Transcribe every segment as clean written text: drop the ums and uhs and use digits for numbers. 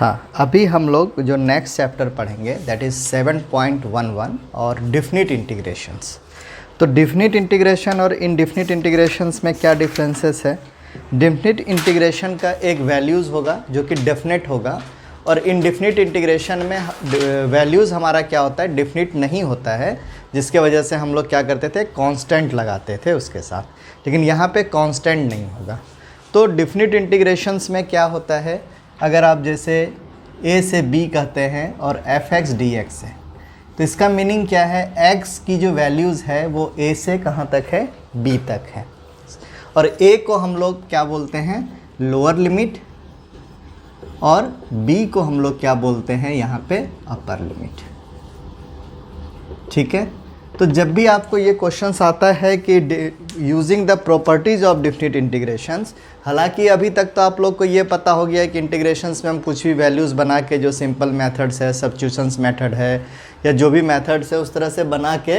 हाँ, अभी हम लोग जो नेक्स्ट चैप्टर पढ़ेंगे दैट इज़ 7.11 और डिफिनिट इंटीग्रेशंस। तो डिफिनिट इंटीग्रेशन और इनडिफिनिट इंटीग्रेशंस में क्या डिफरेंसेस है? डिफिनिट इंटीग्रेशन का एक वैल्यूज़ होगा जो कि डेफिनेट होगा, और इनडिफिनिट इंटीग्रेशन में वैल्यूज़ हमारा क्या होता है, डिफिनिट नहीं होता है, जिसके वजह से हम लोग क्या करते थे, कांस्टेंट लगाते थे उसके साथ, लेकिन यहाँ पे कांस्टेंट नहीं होगा। तो डिफिनिट इंटीग्रेशंस में क्या होता है, अगर आप जैसे a से b कहते हैं और f(x) dx है, तो इसका मीनिंग क्या है, x की जो वैल्यूज़ है वो a से कहाँ तक है, b तक है, और a को हम लोग क्या बोलते हैं, लोअर लिमिट, और b को हम लोग क्या बोलते हैं यहाँ पे, अपर लिमिट। ठीक है, तो जब भी आपको ये क्वेश्चंस आता है कि using the properties of definite integrations, हालांकि अभी तक तो आप लोग को ये पता हो गया है कि इंटीग्रेशंस में हम कुछ भी वैल्यूज़ बना के, जो सिंपल मेथड्स है, सब्स्टिट्यूशंस मेथड है, या जो भी मेथड्स है उस तरह से बना के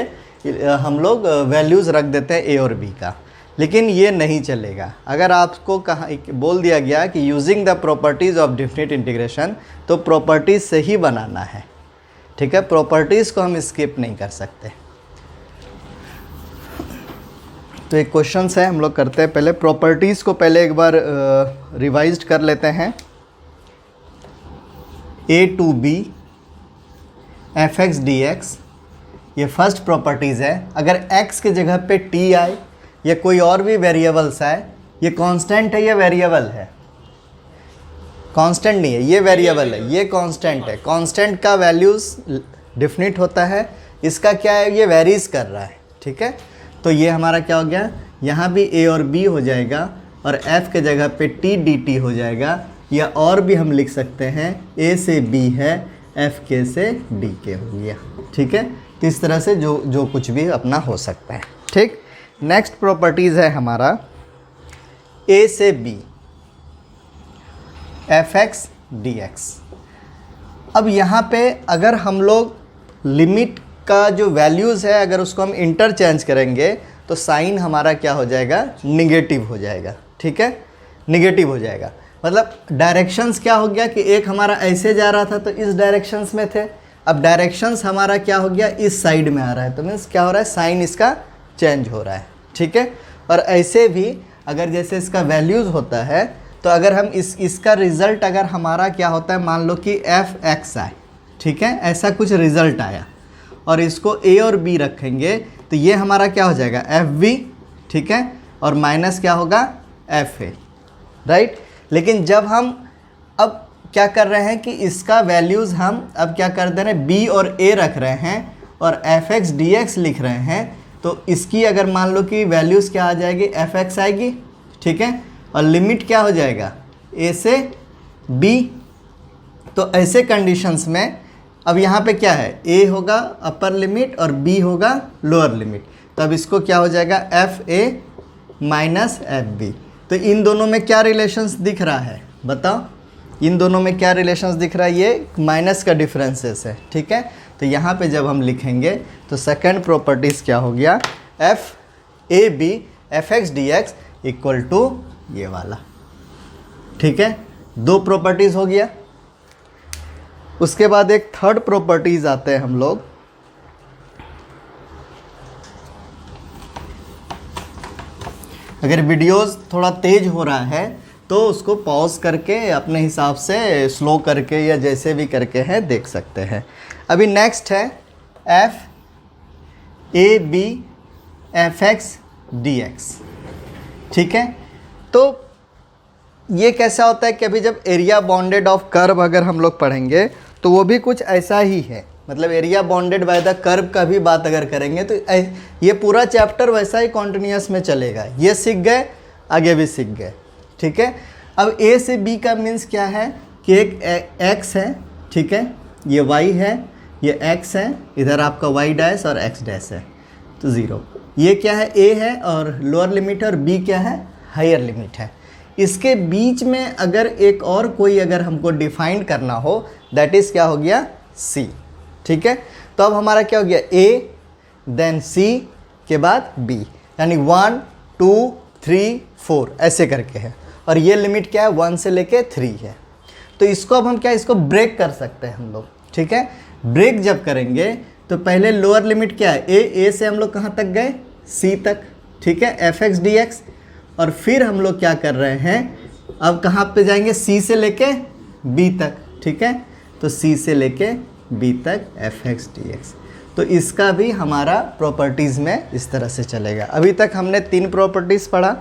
हम लोग वैल्यूज़ रख देते हैं a और b का, लेकिन ये नहीं चलेगा। अगर आपको कहा बोल दिया गया कि using the properties of definite integration, तो प्रॉपर्टीज़ से ही बनाना है। ठीक है, प्रॉपर्टीज़ को हम स्किप नहीं कर सकते। तो एक क्वेश्चन है, हम लोग करते हैं पहले प्रॉपर्टीज़ को, पहले एक बार रिवाइज्ड कर लेते हैं। a to b f(x) dx, ये फर्स्ट प्रॉपर्टीज़ है। अगर x के जगह पे t आए या कोई और भी वेरिएबल्स आए, ये कांस्टेंट है या वेरिएबल है? कांस्टेंट नहीं है, ये वेरिएबल है, ये कांस्टेंट है। कांस्टेंट का वैल्यूज़ डिफिनिट होता है, इसका क्या है, ये वेरीज कर रहा है। ठीक है, तो ये हमारा क्या हो गया, यहाँ भी a और b हो जाएगा, और f के जगह पे t dt हो जाएगा, या और भी हम लिख सकते हैं a से b है, f k से d k हो गया। ठीक है, तो इस तरह से जो कुछ भी अपना हो सकता है। ठीक, नेक्स्ट प्रॉपर्टीज़ है हमारा a से b f(x) dx। अब यहाँ पे अगर हम लोग लिमिट का जो वैल्यूज़ है, अगर उसको हम इंटरचेंज करेंगे तो साइन हमारा क्या हो जाएगा, निगेटिव हो जाएगा। ठीक है, निगेटिव हो जाएगा, मतलब डायरेक्शंस क्या हो गया कि एक हमारा ऐसे जा रहा था तो इस डायरेक्शंस में थे, अब डायरेक्शंस हमारा क्या हो गया, इस साइड में आ रहा है, तो मीन्स क्या हो रहा है, साइन इसका चेंज हो रहा है। ठीक है, और ऐसे भी अगर जैसे इसका वैल्यूज़ होता है, तो अगर हम इसका रिज़ल्ट अगर हमारा क्या होता है, मान लो कि f(x) आए, ठीक है, ऐसा कुछ रिज़ल्ट आया, और इसको a और b रखेंगे, तो ये हमारा क्या हो जाएगा, fb। ठीक है, और माइनस क्या होगा, fa, राइट। लेकिन जब हम अब क्या कर रहे हैं कि इसका वैल्यूज़ हम अब क्या कर दे रहे हैं, b और a रख रहे हैं और f(x) dx लिख रहे हैं, तो इसकी अगर मान लो कि वैल्यूज़ क्या आ जाएगी, f(x) आएगी। ठीक है, और लिमिट क्या हो जाएगा, a से b। तो ऐसे कंडीशंस में अब यहाँ पे क्या है, a होगा अपर लिमिट और b होगा लोअर लिमिट, तब इसको क्या हो जाएगा, fa माइनस fb। तो इन दोनों में क्या रिलेशंस दिख रहा है, बताओ, इन दोनों में क्या रिलेशंस दिख रहा है, ये माइनस का डिफरेंसेस है। ठीक है, तो यहाँ पे जब हम लिखेंगे तो सेकंड प्रॉपर्टीज़ क्या हो गया, f(ab) f(x) dx equal to ये वाला। ठीक है, दो प्रॉपर्टीज़ हो गया। उसके बाद एक थर्ड प्रॉपर्टीज़ आते हैं हम लोग, अगर वीडियोस थोड़ा तेज हो रहा है तो उसको पॉज करके अपने हिसाब से स्लो करके या जैसे भी करके है देख सकते हैं। अभी नेक्स्ट है f(ab) f(x) dx। ठीक है, तो ये कैसा होता है कि अभी जब एरिया बाउंडेड ऑफ कर्व अगर हम लोग पढ़ेंगे तो वो भी कुछ ऐसा ही है, मतलब area bounded by the curve का भी बात अगर करेंगे तो ये पूरा चैप्टर वैसा ही कॉन्टिन्यूस में चलेगा। ये सीख गए, आगे भी सीख गए। ठीक है, अब a से b का मीन्स क्या है कि एक x है, ठीक है, ये y है, ये x है, इधर आपका y डैश और x डैश है, तो 0। ये क्या है, a है और लोअर लिमिट है, और b क्या है, हायर लिमिट है। इसके बीच में अगर एक और कोई अगर हमको डिफाइन करना हो, दैट इज़ क्या हो गया, c। ठीक है, तो अब हमारा क्या हो गया, a देन c के बाद b, यानी 1 2 3 4 ऐसे करके है, और ये लिमिट क्या है, 1 से लेके 3 है। तो इसको अब हम क्या, इसको ब्रेक कर सकते हैं हम लोग, ठीक है। ब्रेक जब करेंगे तो पहले लोअर लिमिट क्या है, ए से हम लोग कहाँ तक गए, सी तक, ठीक है, एफ एक्स डी एक्स। और फिर हम लोग क्या कर रहे हैं, अब कहाँ पे जाएंगे, सी से लेके बी तक, ठीक है। तो सी से लेके बी तक एफ एक्स डी एक्स। तो इसका भी हमारा प्रॉपर्टीज़ में इस तरह से चलेगा। अभी तक हमने 3 प्रॉपर्टीज़ पढ़ा।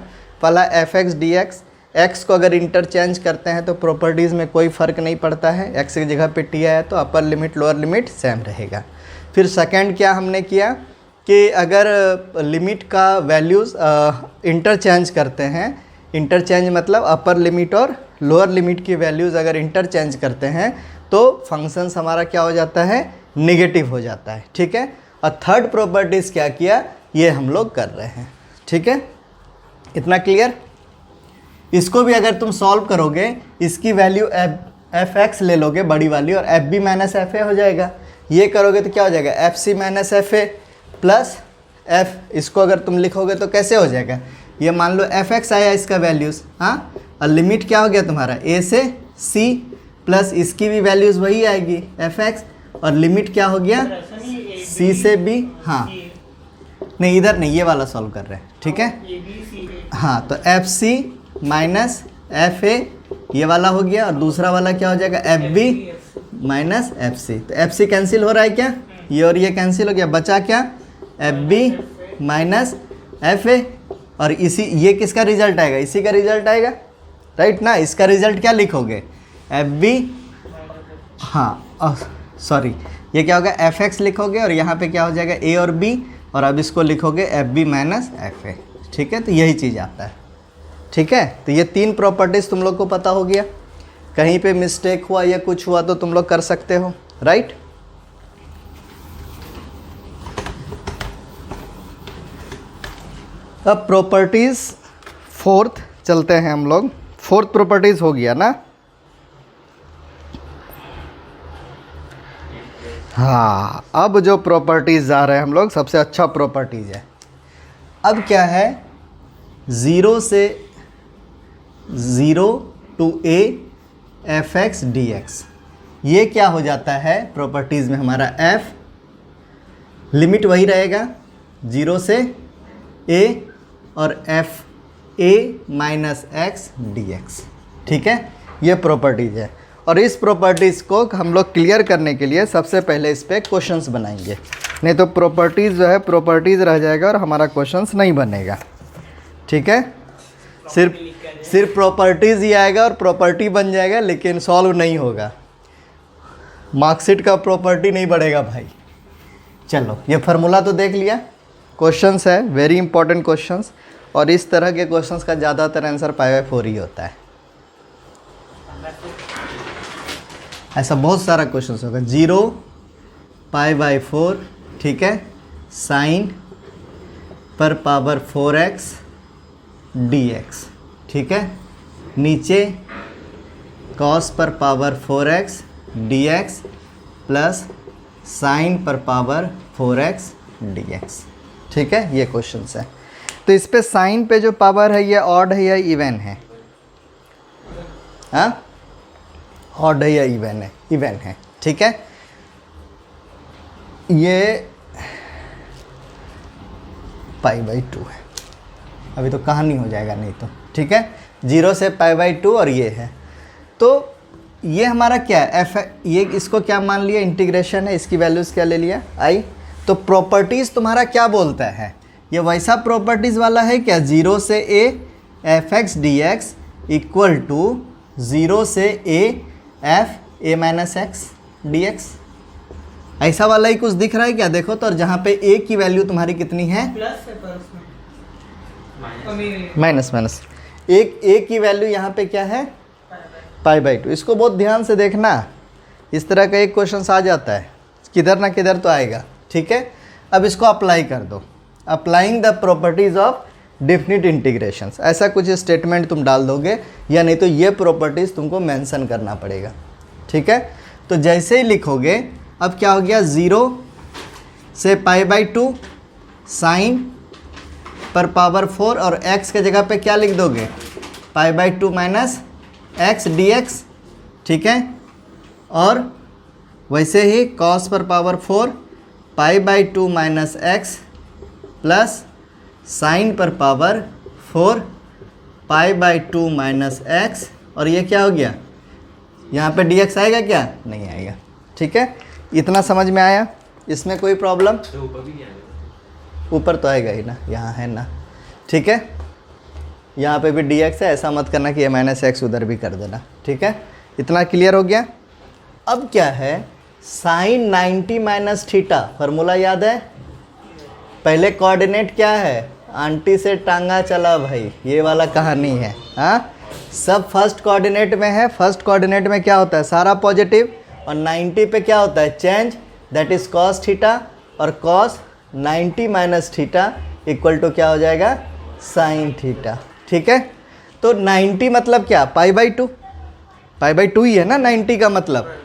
पहला F X D x, x को अगर इंटरचेंज करते हैं तो प्रॉपर्टीज़ में कोई फ़र्क नहीं पड़ता है, एक्स की जगह पे टी आया तो upper limit lower limit same रहेगा। फिर सेकंड क्या हमने किया कि अगर लिमिट का वैल्यूज़ इंटरचेंज करते हैं, इंटरचेंज मतलब अपर लिमिट और लोअर लिमिट की वैल्यूज़ अगर इंटरचेंज करते हैं तो फंक्शंस हमारा क्या हो जाता है, नेगेटिव हो जाता है, ठीक है। और थर्ड प्रॉपर्टीज़ क्या किया, ये हम लोग कर रहे हैं, ठीक है। इतना क्लियर। इसको भी अगर तुम सॉल्व करोगे, इसकी वैल्यू एफ एक्स ले लोगे बड़ी वाली और F B minus F A हो जाएगा। ये करोगे तो क्या हो जाएगा, F C minus F A plus F, इसको अगर तुम लिखोगे तो कैसे हो जाएगा, ये मान लो एफ एक्स आया इसका वैल्यूज़, हाँ, और लिमिट क्या हो गया तुम्हारा, ए से सी प्लस इसकी भी वैल्यूज़ वही आएगी एफ एक्स, और लिमिट क्या हो गया, सी से बी, हाँ नहीं इधर नहीं, ये वाला सॉल्व कर रहे हैं, ठीक है। हाँ तो F C minus F A ये वाला हो गया, और दूसरा वाला क्या हो जाएगा, F B minus F C. तो एफ सी कैंसिल हो रहा है क्या, ये और ये कैंसिल हो गया, बचा क्या, F B minus F A. और इसी, ये किसका रिजल्ट आएगा, इसी का रिजल्ट आएगा, राइट ना। इसका रिजल्ट क्या लिखोगे, एफ बी, हाँ सॉरी, ये क्या होगा, एफ एक्स लिखोगे और यहाँ पे क्या हो जाएगा, ए और बी, और अब इसको लिखोगे F B minus F A, ठीक है। तो यही चीज़ आता है, ठीक है। तो ये 3 प्रॉपर्टीज़ तुम लोग को पता हो गया। कहीं पे मिस्टेक हुआ या कुछ हुआ तो तुम लोग कर सकते हो, राइट। अब प्रॉपर्टीज़ फोर्थ चलते हैं हम लोग। फोर्थ प्रॉपर्टीज़ हो गया ना, हाँ। अब जो प्रॉपर्टीज़ जा रहे हैं हम लोग, सबसे अच्छा प्रॉपर्टीज़ है। अब क्या है, 0 से 0 to A F X D X, ये क्या हो जाता है प्रॉपर्टीज़ में हमारा, एफ लिमिट वही रहेगा 0 से ए और F A minus X D x, ठीक है। ये प्रॉपर्टीज़ है। और इस प्रॉपर्टीज़ को हम लोग क्लियर करने के लिए सबसे पहले इस पर क्वेश्चंस बनाएंगे, नहीं तो प्रॉपर्टीज़ जो है प्रॉपर्टीज़ रह जाएगा और हमारा क्वेश्चंस नहीं बनेगा, ठीक है। सिर्फ प्रॉपर्टीज़ ही आएगा और प्रॉपर्टी बन जाएगा, लेकिन सॉल्व नहीं होगा, मार्कशीट का प्रॉपर्टी नहीं बढ़ेगा भाई। चलो ये फार्मूला तो देख लिया, क्वेश्चंस है वेरी इंपॉर्टेंट क्वेश्चंस, और इस तरह के क्वेश्चंस का ज़्यादातर आंसर π/4 ही होता है। ऐसा बहुत सारा क्वेश्चंस होगा, 0 π/4, ठीक है, साइन पर पावर 4x dx, ठीक है, नीचे कॉस पर power 4x dx plus sine पर पावर 4x dx, ठीक है। ये क्वेश्चंस है। तो इस पे साइन पे जो पावर है ये ऑड है या इवन है, हाँ, ऑड है या इवन है, इवन है, ठीक है। ये π/2 है, अभी तो कहानी हो जाएगा नहीं तो, ठीक है। 0 से π/2 और ये है, तो ये हमारा क्या है, एफ, ये इसको क्या मान लिया, इंटीग्रेशन है, इसकी वैल्यूज़ क्या ले लिया, आई। तो प्रॉपर्टीज़ तुम्हारा क्या बोलता है, ये वैसा प्रॉपर्टीज़ वाला है क्या, 0 से A F X D X equal to 0 से A F A minus X D X, ऐसा वाला ही कुछ दिख रहा है क्या, देखो तो। और जहाँ पे ए की वैल्यू तुम्हारी कितनी है, माइनस, ए की वैल्यू यहाँ पे क्या है, π/2। इसको बहुत ध्यान से देखना, इस तरह का एक क्वेश्चन आ जाता है, किधर ना किधर तो आएगा, ठीक है। अब इसको अप्लाई कर दो, applying the properties of definite integrations, ऐसा कुछ स्टेटमेंट तुम डाल दोगे, या नहीं तो ये प्रॉपर्टीज़ तुमको मेंशन करना पड़ेगा, ठीक है। तो जैसे ही लिखोगे, अब क्या हो गया, 0 से π/2 साइन पर पावर 4, और x के जगह पे क्या लिख दोगे, π/2 माइनस एक्स डी एक्स ठीक है। और वैसे ही cos पर power 4 π/2 minus x plus sine पर पावर 4 π/2 माइनस एक्स, और ये क्या हो गया, यहाँ पे dx आएगा क्या, नहीं आएगा। ठीक है, इतना समझ में आया? इसमें कोई प्रॉब्लम? ऊपर तो आएगा ही ना, यहाँ है ना। ठीक है, यहाँ पे भी dx है, ऐसा मत करना कि -x उधर भी कर देना। ठीक है, इतना क्लियर हो गया। अब क्या है, साइन 90 माइनस थीटा फार्मूला याद है? पहले कोऑर्डिनेट क्या है, आंटी से टांगा चला भाई, ये वाला कहानी है। हाँ, सब फर्स्ट कोऑर्डिनेट में है। फर्स्ट कोऑर्डिनेट में क्या होता है, सारा पॉजिटिव, और 90 पे क्या होता है, change, that is cos theta, और cos 90 minus theta equal to क्या हो जाएगा, साइन थीटा। ठीक है, तो 90 मतलब क्या, π/2, π/2 ही है ना 90 का मतलब,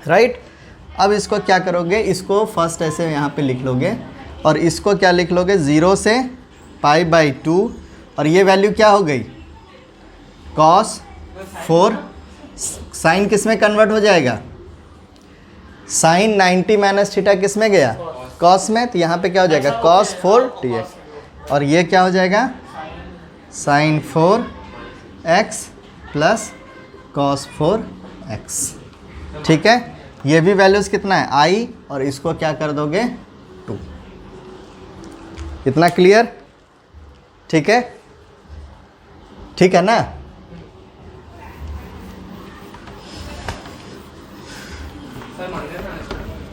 राइट। अब इसको क्या करोगे, इसको फर्स्ट ऐसे यहाँ पे लिख लोगे, और इसको क्या लिख लोगे, 0 से π/2, और ये वैल्यू क्या हो गई, cos 4, साइन किस में कन्वर्ट हो जाएगा, साइन 90 माइनस थीटा किस में गया, cos में, तो यहाँ पे क्या हो जाएगा, cos 4 dx, और ये क्या हो जाएगा, sign 4x plus cos 4x। ठीक है, ये भी वैल्यूज़ कितना है, i, और इसको क्या कर दोगे, 2। इतना क्लियर? ठीक है, ठीक है ना।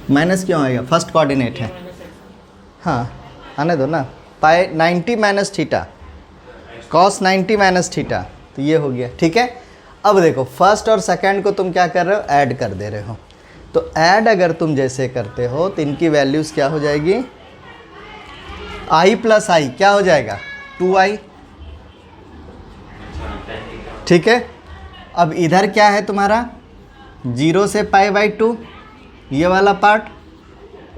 माइनस क्यों आएगा, फर्स्ट कोऑर्डिनेट है। हाँ, आने दो ना, पाई 90 minus theta, cos 90 minus theta, तो ये हो गया। ठीक है, अब देखो फर्स्ट और सेकंड को तुम क्या कर रहे हो, ऐड कर दे रहे हो। तो ऐड अगर तुम जैसे करते हो तो इनकी वैल्यूज़ क्या हो जाएगी, i प्लस आई क्या हो जाएगा, 2i। ठीक है, अब इधर क्या है तुम्हारा, 0 से π/2, ये वाला part,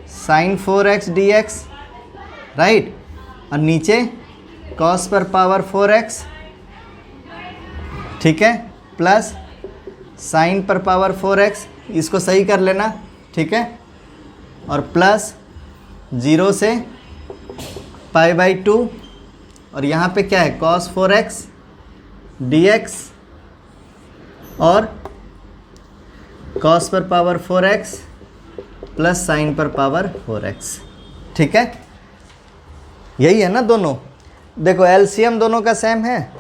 sign 4x dx, right, और नीचे cos पर पावर 4x, ठीक है, प्लस साइन पर पावर 4x, इसको सही कर लेना। ठीक है, और प्लस 0 से π/2, और यहाँ पे क्या है, cos 4x dx, और cos पर पावर 4x प्लस साइन पर पावर 4x। ठीक है, यही है ना दोनों। देखो एलसीएम दोनों का सेम है,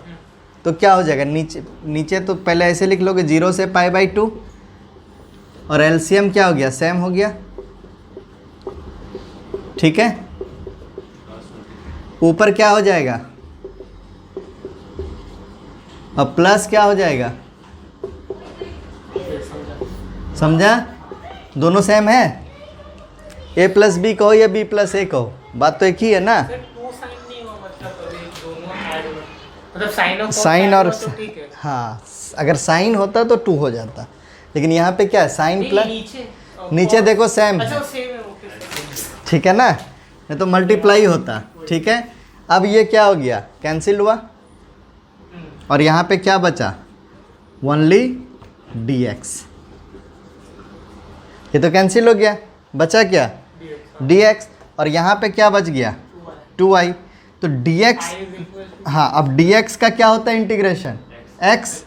तो क्या हो जाएगा, नीचे तो पहले ऐसे लिख लोगे 0 से π/2, और एलसीएम क्या हो गया, सेम हो गया। ठीक है, ऊपर क्या हो जाएगा, और प्लस क्या हो जाएगा, समझा, दोनों सेम है। a प्लस बी कहो या b प्लस a कहो, बात तो एक ही है ना। साइन और हाँ, अगर साइन होता तो 2 हो जाता, लेकिन यहाँ पे क्या है, साइन प्लस, नीचे देखो सेम है। ठीक है ना, नहीं तो मल्टीप्लाई होता। ठीक है, अब ये क्या हो गया, कैंसिल हुआ, और यहाँ पे क्या बचा, ओनली dx, ये तो कैंसिल हो गया, बचा क्या, dx, और यहाँ पे क्या बच गया, 2i, तो dx, हाँ, अब dx का क्या होता है इंटीग्रेशन, x,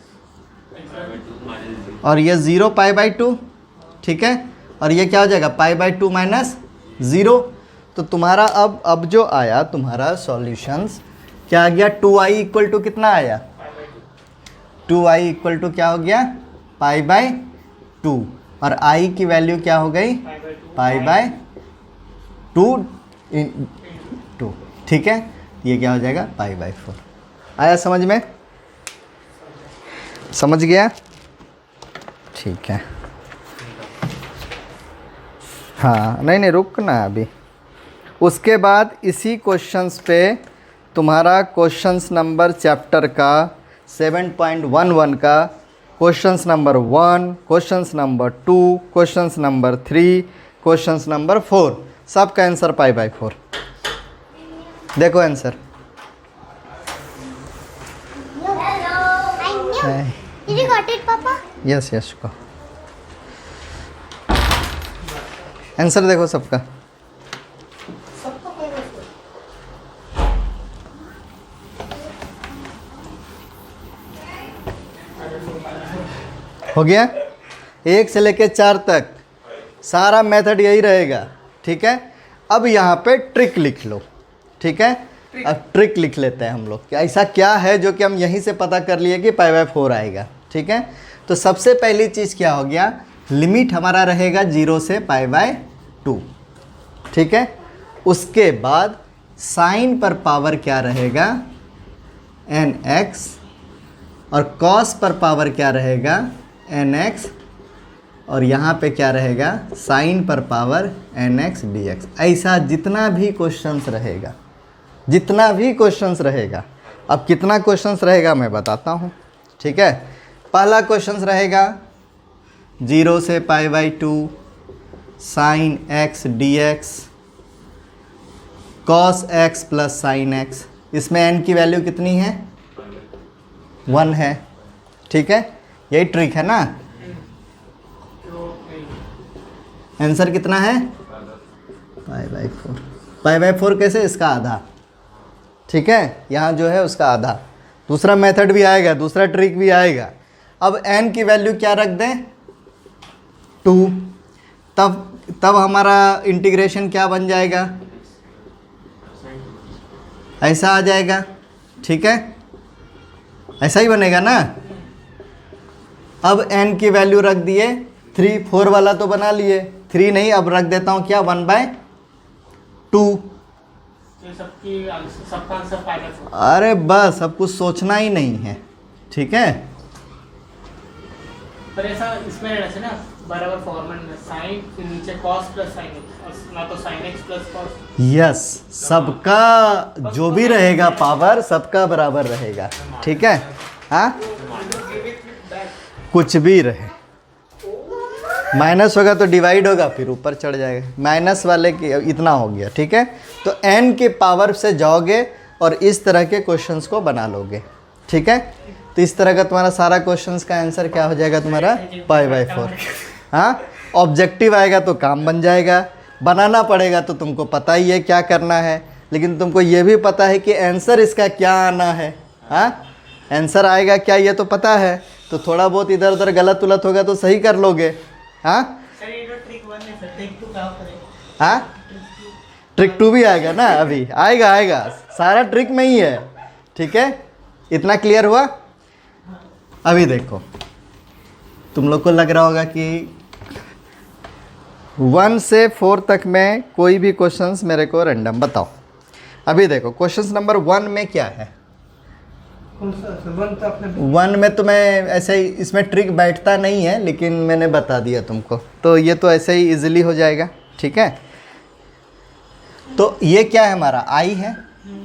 और ये 0 π/2। ठीक है, और ये क्या हो जाएगा, π/2 माइनस 0। तो तुम्हारा अब जो आया तुम्हारा सॉल्यूशंस क्या आ गया, 2i इक्वल टू कितना आया, 2i इक्वल टू क्या हो गया, π/2, और i की वैल्यू क्या हो गई, π/2 2। ठीक है, ये क्या हो जाएगा, π/4। आया समझ में, समझ गया? ठीक है, हाँ, नहीं रुकना अभी। उसके बाद इसी क्वेश्चंस पे तुम्हारा क्वेश्चंस नंबर चैप्टर का 7.11 का questions number 1, questions number 2, questions number 3, questions number 4, सब का आंसर π/4। देखो answer, Did you got it, Papa? Yes Yash को आंसर देखो सबका। हो गया, 1 से लेके 4 तक सारा मेथड यही रहेगा। ठीक है, अब यहाँ पे ट्रिक लिख लो। ठीक है, अब ट्रिक लिख लेते हैं हम लोग कि ऐसा क्या है जो कि हम यहीं से पता कर लिए कि π/4 आएगा। ठीक है, तो सबसे पहली चीज़ क्या हो गया, लिमिट हमारा रहेगा 0 से π/2। ठीक है, उसके बाद साइन पर पावर क्या रहेगा nx, और कॉस पर पावर क्या रहेगा nx, और यहाँ पे क्या रहेगा साइन पर पावर nx dx। ऐसा जितना भी क्वेश्चंस रहेगा, जितना भी क्वेश्चंस रहेगा। अब कितना क्वेश्चंस रहेगा मैं बताता हूँ। ठीक है, पहला क्वेश्चंस रहेगा 0 से π/2 sine x dx cos x plus sine x। इसमें n की वैल्यू कितनी है, 1 है। ठीक है, यही ट्रिक है ना। आंसर कितना है π/4। π/4 कैसे, इसका आधा। ठीक है, यहाँ जो है उसका आधा। दूसरा मेथड भी आएगा, दूसरा ट्रिक भी आएगा। अब n की वैल्यू क्या रख दें 2, तब हमारा इंटीग्रेशन क्या बन जाएगा, ऐसा आ जाएगा। ठीक है, ऐसा ही बनेगा ना। अब n की वैल्यू रख दिए 3, 4 वाला तो बना लिए, 3 नहीं, अब रख देता हूँ क्या 1/2। सबका आंसर π/4। अरे बस, अब कुछ सोचना ही नहीं है। ठीक है, पर ऐसा इसमें रहना चाहिए ना, बराबर फॉर्मेट में साइन फिर नीचे कॉस प्लस साइन एक्स, ना तो sign X plus cos. Yes, सबका जो भी रहेगा पावर सबका बराबर रहेगा। ठीक है, हाँ कुछ भी रहे, माइनस होगा तो डिवाइड होगा, फिर ऊपर चढ़ जाएगा। माइनस वाले की इतना हो गया। ठीक है, तो n के पावर से जाओगे और इस तरह के क्वेश्चंस को बना लोगे। ठीक है, तो इस तरह का तुम्हारा सारा क्वेश्चंस का आंसर क्या हो जाएगा तुम्हारा π/4। हाँ, ऑब्जेक्टिव आएगा तो काम बन जाएगा, बनाना पड़ेगा तो तुमको पता ही है क्या करना है, लेकिन तुमको ये भी पता है कि आंसर इसका क्या आना है। हाँ, आंसर आएगा क्या ये तो पता है, तो थोड़ा बहुत इधर उधर गलत उलत होगा तो सही कर लोगे। हाँ सर ये तो ट्रिक 1 है, सर ट्रिक 2 क्या करें? हाँ, ट्रिक 2 भी आएगा ना, अभी आएगा, सारा ट्रिक में ही है। ठीक है, इतना क्लियर हुआ। अभी देखो, तुम लोग को लग रहा होगा कि 1 से 4 तक में कोई भी क्वेश्चंस मेरे को रैंडम बताओ। अभी देखो क्वेश्चंस नंबर 1 में क्या है। कौन सा सर? 1 तो आपने 1 में तो मैं ऐसे ही, इसमें ट्रिक बैठता नहीं है, लेकिन मैंने बता दिया तुमको, तो ये तो ऐसे ही इजीली हो जाएगा। ठीक है, तो ये क्या है हमारा आई है।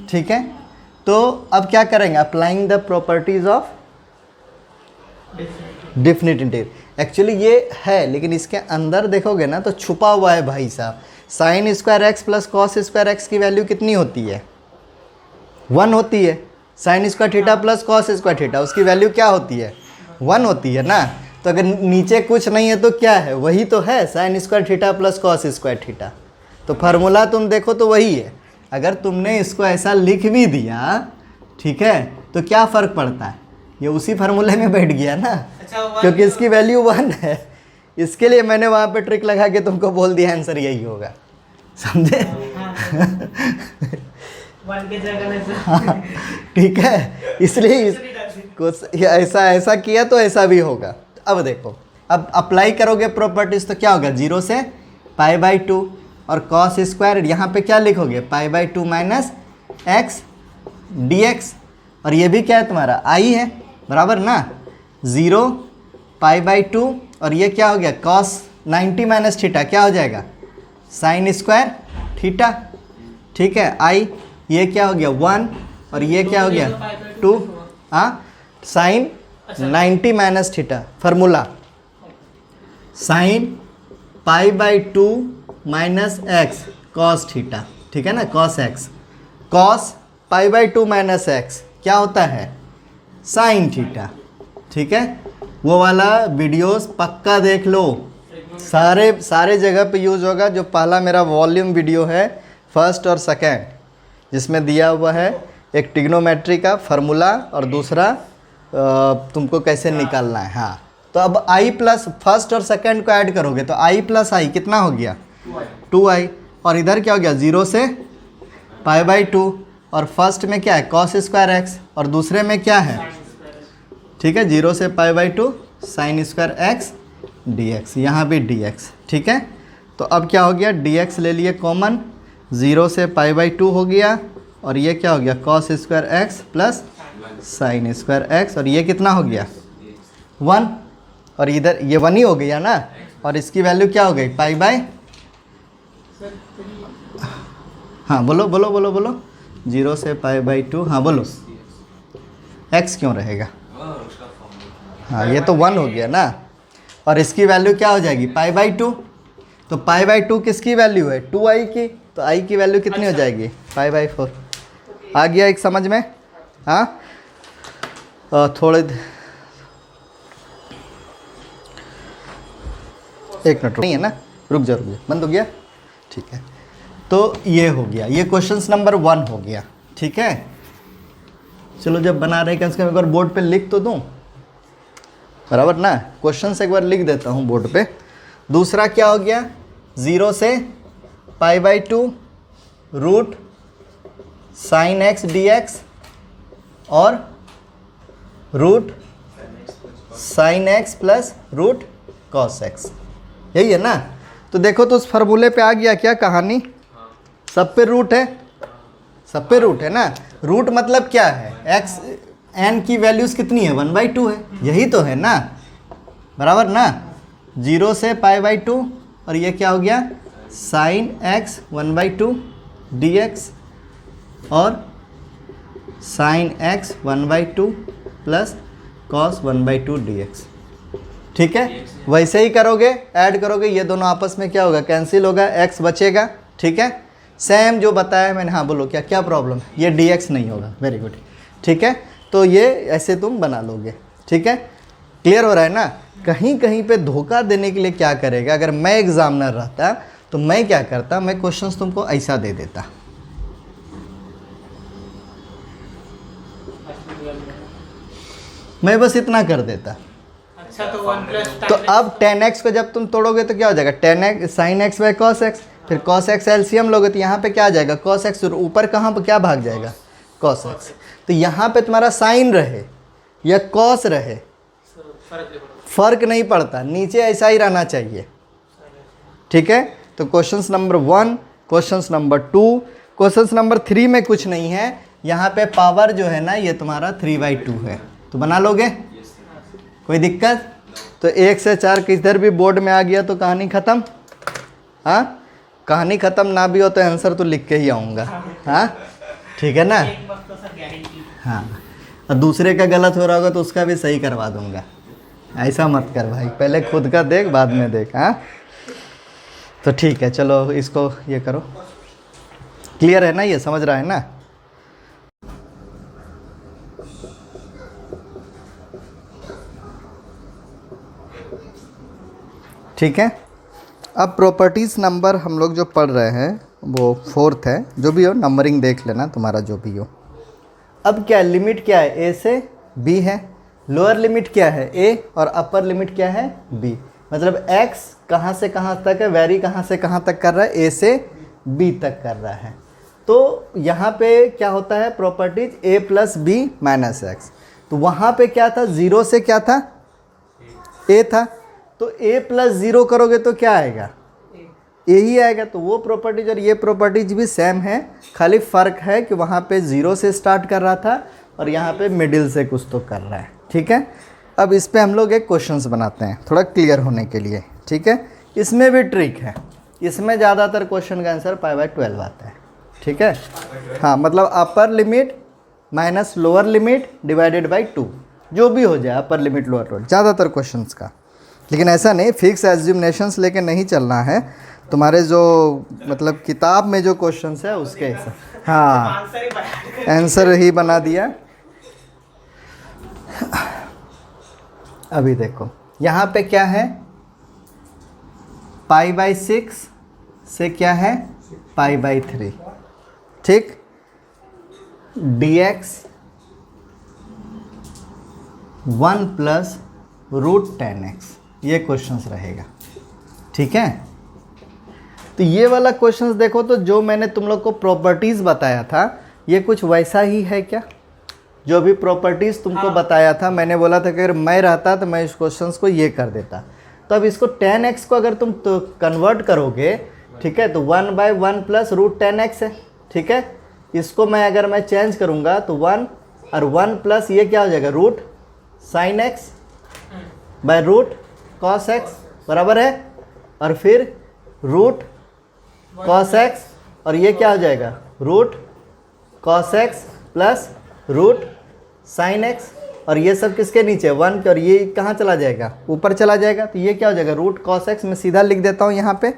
ठीक है, तो अब क्या करेंगे, applying the properties of definite integral. Actually ये है, लेकिन इसके अंदर देखोगे ना तो छुपा हुआ है भाई साहब। Sine square x plus cos square x की वैल्यू कितनी होती है, 1 होती है। Sine square theta plus cos square theta, उसकी वैल्यू क्या होती है, 1 होती है ना। तो अगर नीचे कुछ नहीं है तो क्या है, वही तो है sine square theta plus cos square theta. तो फार्मूला तुम देखो तो वही है। अगर तुमने इसको ऐसा लिख भी दिया, ठीक है, तो क्या फ़र्क पड़ता है, ये उसी फार्मूले में बैठ गया ना, क्योंकि इसकी वैल्यू 1 है। इसके लिए मैंने वहाँ पे ट्रिक लगा के तुमको बोल दिया आंसर यही होगा, समझे। 1 की जगह ठीक है, इसलिए कुछ ऐसा किया तो ऐसा भी होगा। अब देखो, अब अप्लाई करोगे प्रॉपर्टीज तो क्या होगा, 0 से π/2 और कॉस स्क्वायर, यहाँ पे क्या लिखोगे π/2 माइनस एक्स dx, और ये भी क्या है तुम्हारा आई है, बराबर ना। 0 π/2 और ये क्या हो गया cos 90 माइनस थीटा, क्या हो जाएगा साइन स्क्वायर थीटा। ठीक है, आई, ये क्या हो गया 1 और ये क्या हो गया 2। हाँ, sine 90 minus theta, formula sine π/2 minus x cos theta. ठीक है ना, cos x, cos π/2 minus x क्या होता है साइन थीटा। ठीक है, वो वाला वीडियोस पक्का देख लो, सारे जगह पे यूज़ होगा। जो पहला मेरा वॉल्यूम वीडियो है फर्स्ट और सेकेंड, जिसमें दिया हुआ है एक ट्रिग्नोमेट्री का फार्मूला और दूसरा तुमको कैसे निकालना है। हाँ, तो अब आई प्लस फर्स्ट और सेकेंड को ऐड करोगे तो आई प्लस आई कितना हो गया 2i, और इधर क्या हो गया 0 से π/2, और फर्स्ट में क्या है कॉस स्क्वायर एक्स और दूसरे में क्या है, ठीक है 0 से π/2 साइन स्क्वायर एक्स dx, यहाँ भी dx, ठीक है। तो अब क्या हो गया dx ले लिए कॉमन, 0 से π/2 हो गया, और ये क्या हो गया cos square x plus sine square x, और ये कितना हो गया 1, और इधर ये 1 ही हो गया ना, और इसकी वैल्यू क्या हो गई π/, हाँ बोलो बोलो बोलो बोलो, 0 से π/2, हाँ बोलो x क्यों रहेगा, हाँ ये तो 1 हो गया ना, और इसकी वैल्यू क्या हो जाएगी π/2, तो π/2 किसकी वैल्यू है 2i की, तो i की वैल्यू कितनी हो जाएगी π/4। आ गया एक समझ में, हाँ थोड़े एक मिनट नहीं है ना, रुक जा बंद हो गया, ठीक है। तो ये हो गया, ये क्वेश्चन नंबर 1 हो गया, ठीक है। चलो जब बना रहे कम से कम एक बार बोर्ड पे लिख तो दूँ, बराबर ना, क्वेश्चन से एक बार लिख देता हूँ बोर्ड पे। दूसरा क्या हो गया 0 से π/2 रूट साइन एक्स dx और root sine X plus root cos X, यही है ना। तो देखो तो उस फार्मूले पे आ गया क्या कहानी, सब पे रूट है, सब पे रूट है ना। रूट मतलब क्या है x n की वैल्यूज़ कितनी है 1/2 है, यही तो है ना, बराबर ना। 0 से π/2 और ये क्या हो गया साइन x 1/2 dx और sine x 1/2 plus cos 1/2 dx, ठीक है। वैसे ही करोगे, ऐड करोगे, ये दोनों आपस में क्या होगा कैंसिल होगा, x बचेगा, ठीक है। सेम जो बताया मैंने, हाँ बोलो क्या क्या प्रॉब्लम, ये dx नहीं होगा, वेरी गुड, ठीक है। तो ये ऐसे तुम बना लोगे, ठीक है। क्लियर हो रहा है ना। कहीं कहीं पे धोखा देने के लिए क्या करेगा, अगर मैं एग्जामिनर रहता तो मैं क्या करता, मैं क्वेश्चंस तुमको ऐसा दे देता, मैं बस इतना कर देता। अच्छा तो 1 तो अब 10x को जब तुम तोड़ोगे तो क्या हो जाएगा 10x sine x by cos x, फिर cos x एलसीएम लोगे तो यहाँ पे क्या आ जाएगा cos x, ऊपर कहाँ पर क्या भाग जाएगा cos x। तो यहाँ पे तुम्हारा साइन रहे या cos रहे फर्क नहीं पड़ता, नीचे ऐसा ही रहना चाहिए, ठीक है। तो question number 1, question number 2, question number 3 में कुछ नहीं है, यहाँ पे पावर जो है ना ये तुम्हारा 3/2 है, तो बना लोगे कोई दिक्कत। तो 1 से 4 किधर भी बोर्ड में आ गया तो कहानी ख़त्म, हाँ कहानी ख़त्म ना भी हो तो आंसर तो लिख के ही आऊँगा, हाँ ठीक है ना। हाँ, और दूसरे का गलत हो रहा होगा तो उसका भी सही करवा दूँगा, ऐसा मत कर भाई, पहले खुद का देख बाद में देख, हाँ। तो ठीक है, चलो इसको ये करो, क्लियर है ना, ये समझ रहा है ना। ठीक है। अब प्रॉपर्टीज़ नंबर हम लोग जो पढ़ रहे हैं वो 4th है, जो भी हो नंबरिंग देख लेना तुम्हारा जो भी हो। अब क्या लिमिट क्या है, a से b है, लोअर लिमिट क्या है a और अपर लिमिट क्या है b, मतलब x कहाँ से कहाँ तक है, वेरी कहाँ से कहाँ तक कर रहा है, a से b तक कर रहा है। तो यहाँ पे क्या होता है properties a plus b minus x, तो वहाँ पे क्या था 0 से क्या था a था, तो a प्लस 0 करोगे तो क्या आएगा a ही आएगा। तो वो प्रॉपर्टीज और ये प्रॉपर्टीज भी सेम है, खाली फ़र्क है कि वहाँ पे 0 से स्टार्ट कर रहा था और यहाँ पे मिडिल से कुछ तो कर रहा है, ठीक है। अब इस पे हम लोग एक क्वेश्चंस बनाते हैं थोड़ा क्लियर होने के लिए, ठीक है। इसमें भी ट्रिक है, इसमें ज़्यादातर क्वेश्चन का आंसर π/12 आता है, ठीक है। हाँ मतलब upper limit minus lower limit divided by 2, जो भी हो जाए अपर लिमिट लोअर लिमिट ज़्यादातर क्वेश्चंस का। लेकिन ऐसा नहीं फिक्स एज्यूमनेशंस लेके नहीं चलना है, तुम्हारे जो मतलब किताब में जो क्वेश्चंस है उसके हिसाब, हाँ आंसर ही बना दिया। अभी देखो यहाँ पे क्या है, π/6 से क्या है π/3, ठीक। dx 1 + √10x ये क्वेश्चंस रहेगा, ठीक है। तो ये वाला क्वेश्चंस देखो, तो जो मैंने तुम लोग को प्रॉपर्टीज़ बताया था ये कुछ वैसा ही है क्या? जो भी प्रॉपर्टीज़ तुमको बताया था, मैंने बोला था कि अगर मैं रहता तो मैं इस क्वेश्चंस को ये कर देता। तो अब इसको 10x को अगर तुम तो कन्वर्ट करोगे, ठीक है, तो 1/1 + √10x है, ठीक है। इसको मैं अगर मैं चेंज करूँगा तो 1 और 1 प्लस ये क्या हो जाएगा √sin x by √cos x बराबर है, और फिर √cos x और ये क्या हो जाएगा √cos x plus √sin x, और ये सब किसके नीचे 1 के, और ये कहाँ चला जाएगा ऊपर चला जाएगा। तो ये क्या हो जाएगा √cos x, मैं सीधा लिख देता हूँ यहाँ पे,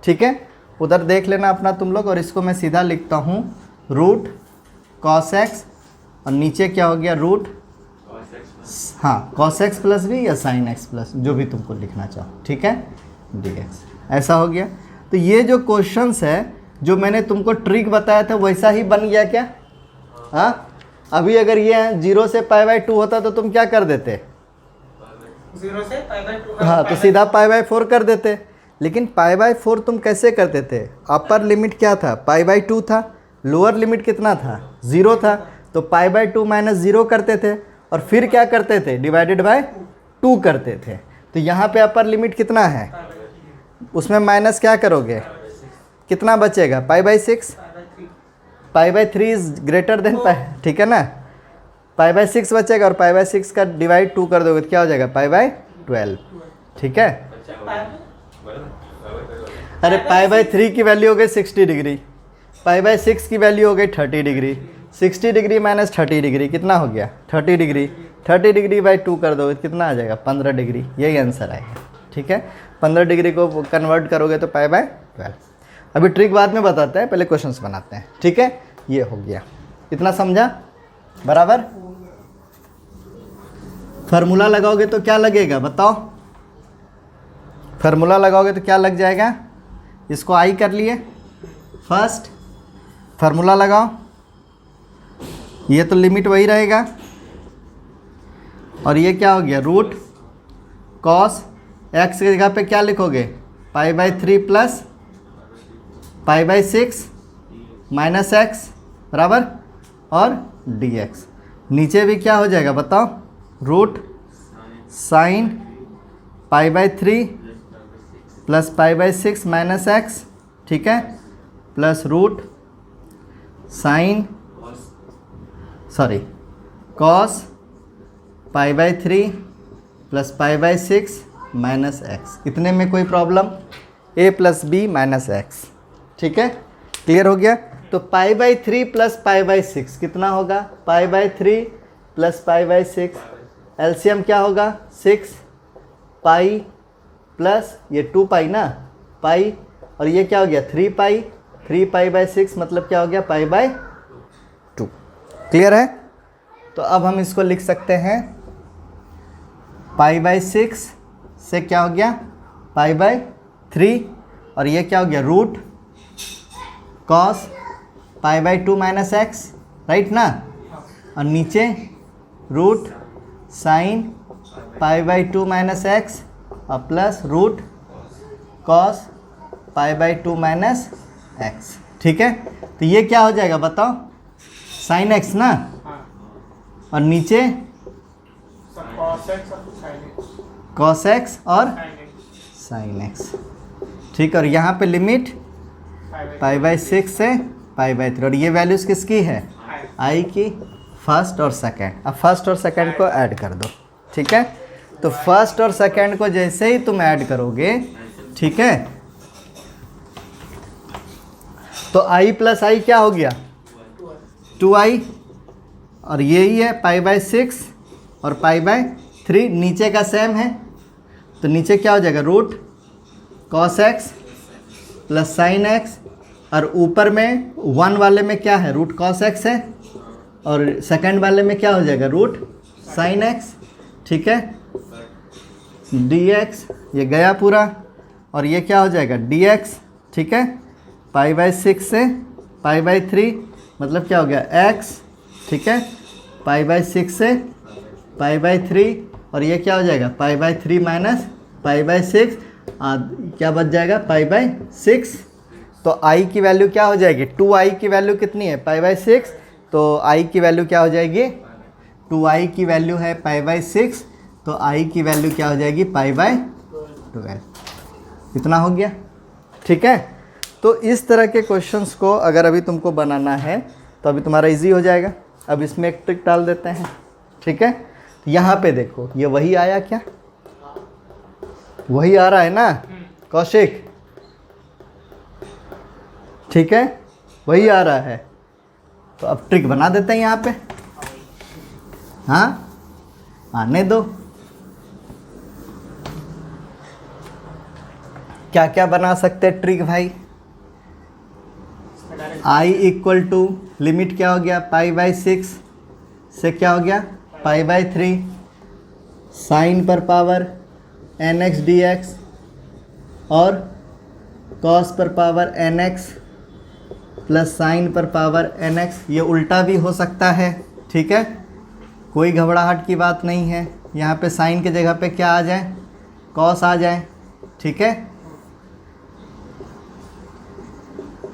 ठीक है। उधर देख लेना अपना तुम लोग, और इसको मैं सीधा लिखता हूँ √cos x और नीचे क्या हो गया हाँ cos x प्लस भी या sin x प्लस, जो भी तुमको लिखना चाहो, ठीक है, dx ऐसा हो गया। तो ये जो क्वेश्चंस है जो मैंने तुमको ट्रिक बताया था वैसा ही बन गया क्या? हाँ, अभी अगर ये 0 से π/2 होता तो तुम क्या कर देते? 0 से π/2, हाँ, तो सीधा π/4 कर देते। लेकिन π/4 तुम कैसे करते थे? अपर लिमिट क्या था π/2 था, लोअर लिमिट कितना था 0 था, तो π/2 - 0 करते थे और फिर क्या करते थे /2 करते थे। तो यहाँ पे अपर लिमिट कितना है, उसमें माइनस क्या करोगे, कितना बचेगा π/6, π/3 इज ग्रेटर देन π, ठीक है ना, π/6 बचेगा और π/6 का डिवाइड 2 कर दोगे तो क्या हो जाएगा π/12, ठीक है। अरे π/3 की वैल्यू हो गई 60 डिग्री, π/6 की वैल्यू हो गई 30 डिग्री, 60 डिग्री माइनस 30 डिग्री कितना हो गया 30 डिग्री, 30 डिग्री बाई 2 कर दोगे कितना आ जाएगा 15 डिग्री, यही आंसर आएगा, ठीक है। 15 डिग्री को कन्वर्ट करोगे तो π/12। अभी ट्रिक बाद में बताते हैं, पहले क्वेश्चंस बनाते हैं, ठीक है। ये हो गया, इतना समझा बराबर। फार्मूला लगाओगे तो क्या लगेगा बताओ, फार्मूला लगाओगे तो क्या लग जाएगा, इसको आई कर लिए, फर्स्ट फार्मूला लगाओ, ये तो लिमिट वही रहेगा, और ये क्या हो गया √cos x की जगह पे क्या लिखोगे π/3 प्लस π/6 माइनस x बराबर, और dx नीचे भी क्या हो जाएगा बताओ √sin π/3 प्लस π/6 माइनस x, ठीक है, plus cos π/3 plus π/6 minus x। इतने में कोई problem, a plus b minus x, ठीक है, क्लियर हो गया। तो π/3 प्लस π/6 कितना होगा, π/3 प्लस π/6, एलसीएम क्या होगा 6 पाई प्लस ये 2 पाई ना पाई, और ये क्या हो गया 3 पाई, 3 π/6 मतलब क्या हो गया π/2, क्लियर है। तो अब हम इसको लिख सकते हैं π/6 से क्या हो गया π/3, और ये क्या हो गया √cos π/2 माइनस x, राइट ना, और नीचे √sin π/2 माइनस x और प्लस √cos π/2 माइनस x, ठीक है। तो ये क्या हो जाएगा बताओ sin x ना, और नीचे cos x और sin x, ठीक, और यहाँ पे लिमिट π/6 से π/3, और ये वैल्यूज़ किसकी है i की, फर्स्ट और सेकंड। अब फर्स्ट और सेकंड को ऐड कर दो, ठीक है। तो फर्स्ट और सेकंड को जैसे ही तुम ऐड करोगे, ठीक है, तो i प्लस i क्या हो गया 2i, और यही है π/6 और π/3 नीचे का सेम है, तो नीचे क्या हो जाएगा √cos x plus sin x, और ऊपर में 1 वाले में क्या है √cos x है, और सेकंड वाले में क्या हो जाएगा √sin x, ठीक है। dx, ये गया पूरा, और ये क्या हो जाएगा dx, ठीक है, π/6 से π/3, मतलब क्या हो गया x, ठीक है, π/6 से π/3, और ये क्या हो जाएगा π/3 माइनस π/6, क्या बच जाएगा π/6। तो i की वैल्यू क्या हो जाएगी, 2i की वैल्यू कितनी है π/6, तो i की वैल्यू क्या हो जाएगी, 2i की वैल्यू है π/6, तो i की वैल्यू क्या हो जाएगी π/12। इतना हो गया, ठीक है। तो इस तरह के क्वेश्चंस को अगर अभी तुमको बनाना है तो अभी तुम्हारा इजी हो जाएगा। अब इसमें एक ट्रिक डाल देते हैं, ठीक है। यहाँ पे देखो, ये वही आया क्या, वही आ रहा है ना कौशिक, ठीक है, वही आ रहा है। तो अब ट्रिक बना देते हैं यहाँ पे, हाँ आने दो। क्या क्या बना सकते हैं ट्रिक भाई, i इक्वल टू लिमिट क्या हो गया π/6 से क्या हो गया π/3, साइन पर पावर nx dx और कॉस पर पावर nx प्लस साइन पर पावर nx, ये उल्टा भी हो सकता है, ठीक है, कोई घबराहट की बात नहीं है। यहाँ पे साइन की जगह पे क्या आ जाए, कॉस आ जाए, ठीक है,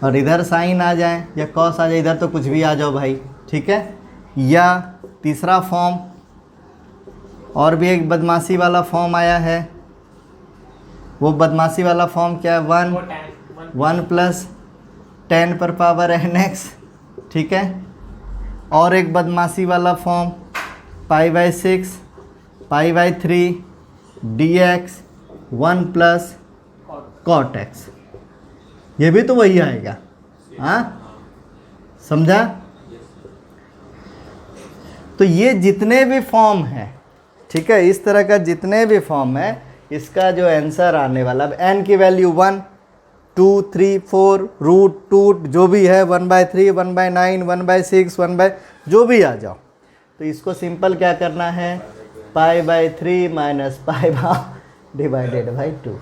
और इधर साइन आ जाए या कॉस आ जाए, इधर तो कुछ भी आ जाओ भाई, ठीक है। या तीसरा फॉर्म, और भी एक बदमाशी वाला फॉर्म आया है, वो बदमाशी वाला फॉर्म क्या है, 1 प्लस 10 पर पावर nx, ठीक है। और एक बदमाशी वाला form π/6 π/3 dx 1 plus cot x, ये भी तो वही आएगा, हाँ समझा। तो ये जितने भी फॉर्म हैं, ठीक है, इस तरह का जितने भी फॉर्म है, इसका जो आंसर आने वाला, अब n की वैल्यू 1 2 3 4 √2 जो भी है 1/3 1/9 1/6 1/ जो भी आ जाओ, तो इसको सिंपल क्या करना है π/3 माइनस π डिवाइडेड बाई 2,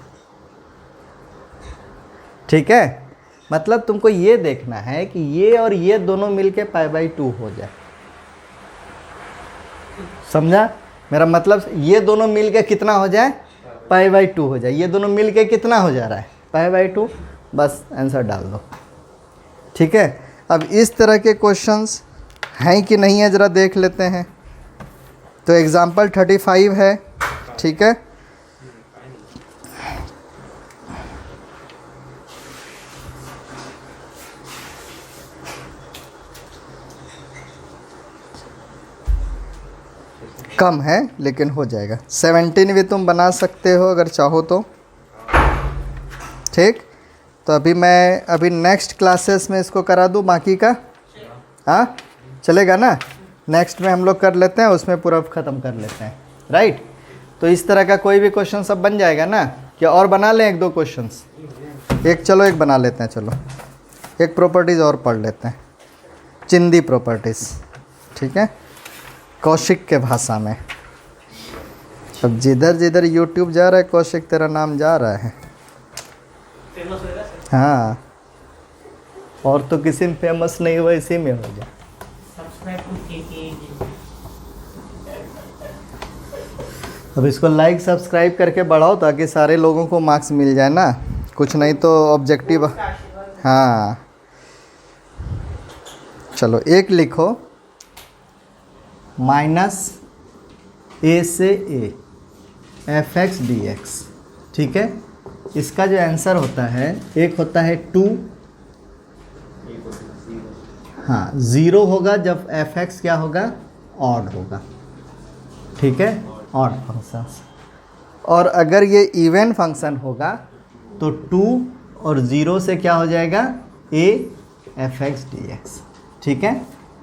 ठीक है। मतलब तुमको ये देखना है कि ये और ये दोनों मिलके π/2 हो जाए, समझा मेरा मतलब, ये दोनों मिलके कितना हो जाए π/2 हो जाए, ये दोनों मिलके कितना हो जा रहा है π/2, बस आंसर डाल दो, ठीक है। अब इस तरह के क्वेश्चंस हैं कि नहीं है ज़रा देख लेते हैं। तो एग्जाम्पल 35 है, ठीक है, कम है लेकिन हो जाएगा। 17 भी तुम बना सकते हो अगर चाहो तो, ठीक। तो अभी नेक्स्ट क्लासेस में इसको करा दूँ बाकी का, हाँ चलेगा ना, नेक्स्ट में हम लोग कर लेते हैं, उसमें पूरा ख़त्म कर लेते हैं, राइट। तो इस तरह का कोई भी क्वेश्चन सब बन जाएगा ना, क्या और बना लें एक दो क्वेश्चंस, एक चलो एक बना लेते हैं, चलो एक प्रॉपर्टीज़ और पढ़ लेते हैं, चिंदी प्रॉपर्टीज़, ठीक है, कौशिक के भाषा में। अब जिधर जिधर यूट्यूब जा रहा है कौशिक तेरा नाम जा रहा है, हाँ, और तो किसी में फेमस नहीं हुआ, इसी में हो जाए। अब इसको लाइक सब्सक्राइब करके बढ़ाओ ताकि सारे लोगों को मार्क्स मिल जाए ना, कुछ नहीं तो ऑब्जेक्टिव, हाँ चलो एक लिखो -a से a f(x) dx, ठीक है। इसका जो आंसर होता है, एक होता है 2, हाँ 0 होगा जब f(x) क्या होगा, ऑड होगा, ठीक है, ऑड फंक्शन। और अगर ये इवन फंक्शन होगा तो 2 और 0 से क्या हो जाएगा, a f(x) dx, ठीक है,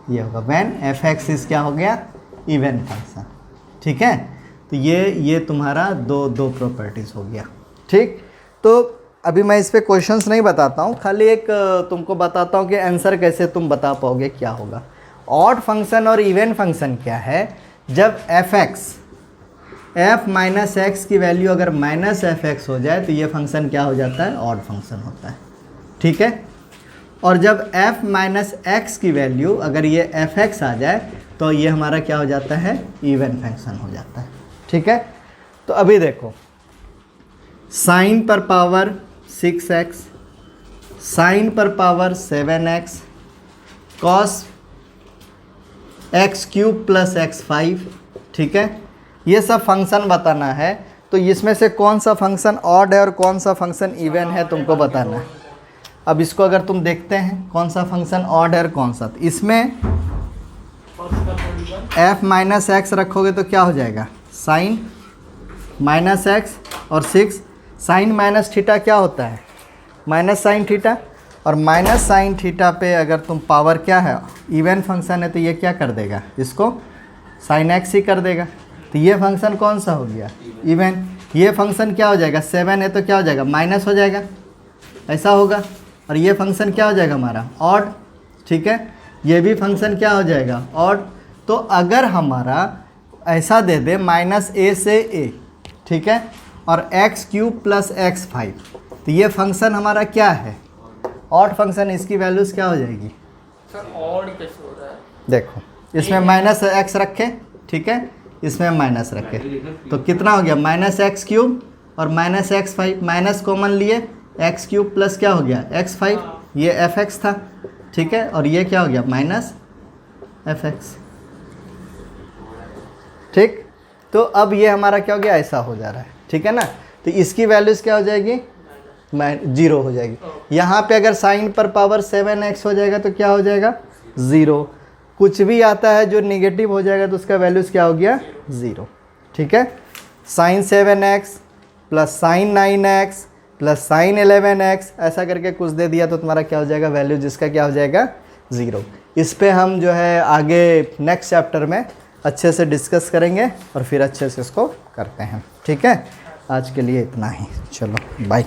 ये होगा व्हेन f(x) इस क्या हो गया, इवन फंक्शन, ठीक है। तो ये तुम्हारा दो प्रॉपर्टीज़ हो गया, ठीक। तो अभी मैं इस पे क्वेश्चंस नहीं बताता हूँ, खाली एक तुमको बताता हूँ कि आंसर कैसे तुम बता पाओगे क्या होगा। ऑड फंक्शन और इवन फंक्शन क्या है, जब f(x) f माइनस एक्स की वैल्यू अगर माइनस एफ एक्स हो जाए तो ये फंक्शन क्या हो जाता है, ऑड फंक्शन होता है। ठीक है, और जब f माइनस एक्स की वैल्यू अगर ये एफ एक्स आ जाए तो ये हमारा क्या हो जाता है, इवन फंक्शन हो जाता है। ठीक है, तो अभी देखो साइन पर पावर 6x, साइन पर power 7x, cos x cube plus x5। ठीक है, ये सब फंक्शन बताना है, तो इसमें से कौन सा फंक्शन ऑड है और कौन सा फंक्शन इवन है तुमको बताना है। अब इसको अगर तुम देखते हैं कौन सा फंक्शन ऑड है और कौन सा, तो इसमें f माइनस एक्स रखोगे तो क्या हो जाएगा, साइन माइनस एक्स, और 6 साइन माइनस थीटा क्या होता है, माइनस साइन थीटा, और माइनस साइन थीटा पे अगर तुम पावर क्या है, इवन फंक्शन है, तो ये क्या कर देगा, इसको साइन एक्स ही कर देगा। तो ये फंक्शन कौन सा हो गया, इवन। ये फंक्शन क्या हो जाएगा, 7 है तो क्या हो जाएगा, माइनस हो जाएगा, ऐसा होगा। और ये फंक्शन क्या हो जाएगा हमारा, ऑड। ठीक है, ये भी फंक्शन क्या हो जाएगा, ऑड। तो अगर हमारा ऐसा दे दे माइनस ए से ए, ठीक है, और एक्स क्यूब प्लस x5, तो ये फंक्शन हमारा क्या है, ऑड फंक्शन। इसकी वैल्यूज़ क्या हो जाएगी, सर ऑड कैसे हो रहा है, देखो इसमें माइनस एक्स रखे, ठीक है, इसमें माइनस रखे, तो कितना हो गया, माइनस एक्स क्यूब और माइनस x5, माइनस कॉमन लिए, एक्स क्यूब प्लस क्या हो गया, x5, ये एफ एक्स था। ठीक है, और ये क्या हो गया, माइनस एफ एक्स। ठीक, तो अब ये हमारा क्या हो गया, ऐसा हो जा रहा है। ठीक है ना, तो इसकी वैल्यूज़ क्या हो जाएगी, 0 हो जाएगी। यहाँ पे अगर साइन पर पावर 7x हो जाएगा तो क्या हो जाएगा, 0। कुछ भी आता है जो निगेटिव हो जाएगा तो उसका वैल्यूज़ क्या हो गया, 0। ठीक है, sine 7x plus sine 9x plus sine 11x, ऐसा करके कुछ दे दिया तो तुम्हारा क्या हो जाएगा, वैल्यू जिसका क्या हो जाएगा, 0। इस पे हम जो है आगे नेक्स्ट चैप्टर में अच्छे से डिस्कस करेंगे और फिर अच्छे से इसको करते हैं। ठीक है, आज के लिए इतना ही, चलो बाय।